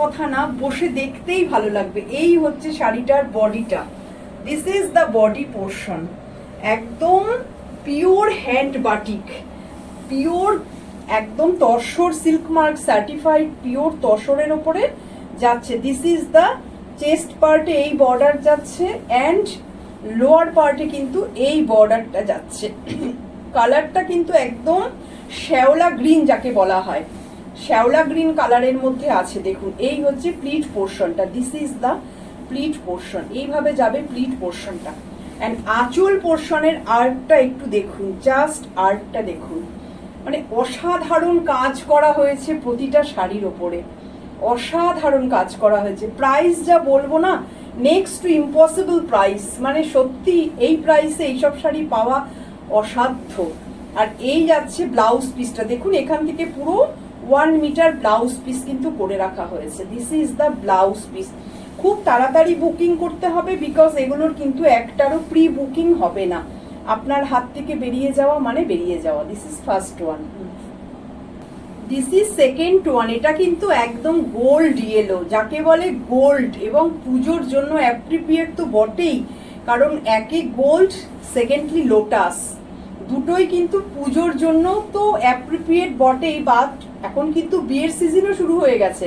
কথা না, বসে দেখতেই ভালো লাগবে। এই হচ্ছে শাড়িটার বডিটা, this is the body portion, একদম পিওর হ্যান্ড বাটিক, পিওর একদম tussar, silk mark certified pure তসরের ওপরে যাচ্ছে। দিস ইজ দ্য চেস্ট পার্টে এই বর্ডার যাচ্ছে, অ্যান্ড লোয়ার পার্টে কিন্তু এই বর্ডারটা যাচ্ছে। কালারটা কিন্তু একদম শ্যাওলা গ্রিন যাকে বলা হয়, শ্যাওলা গ্রিন কালারের মধ্যে আছে। দেখুন এই হচ্ছে প্লিট পোর্শনটা, this is the pleat portion, এইভাবে যাবে প্লিট পোর্শনটা। অ্যান্ড আঁচল পোর্শনের আর্টটা একটু দেখুন, জাস্ট আর্টটা দেখুন, মানে অসাধারণ কাজ করা হয়েছে প্রতিটা শাড়ির ওপরে, অসাধারণ কাজ করা হয়েছে। প্রাইস যা বলবো না, নেক্সট টু ইম্পসিবল প্রাইস, মানে সত্যি এই প্রাইসে এইসব শাড়ি পাওয়া অসাধ্য। আর এই যাচ্ছে ব্লাউজ পিসটা, দেখুন এখান থেকে পুরো 1 মিটার ব্লাউজ পিস কিন্তু করে রাখা হয়েছে। This is the blouse piece. খুব তাড়াতাড়ি বুকিং করতে হবে, বিকজ এগুলোর কিন্তু একটারও প্রি বুকিং হবে না, আপনার হাত থেকে বেরিয়ে যাওয়া মানে বেরিয়ে যাওয়া। This is first one, this is second one. এটা কিন্তু একদম গোল্ড ইয়েলো যাকে বলে, গোল্ড, এবং পুজোর জন্য অ্যাপ্রিপিয়েট তো বটেই, কারণ একে গোল্ড, সেকেন্ডলি লোটাস, দুটোই কিন্তু পুজোর জন্য তো অ্যাপ্রিপিয়েট বটেই। বাট এখন কিন্তু বিয়ের সিজনও শুরু হয়ে গেছে,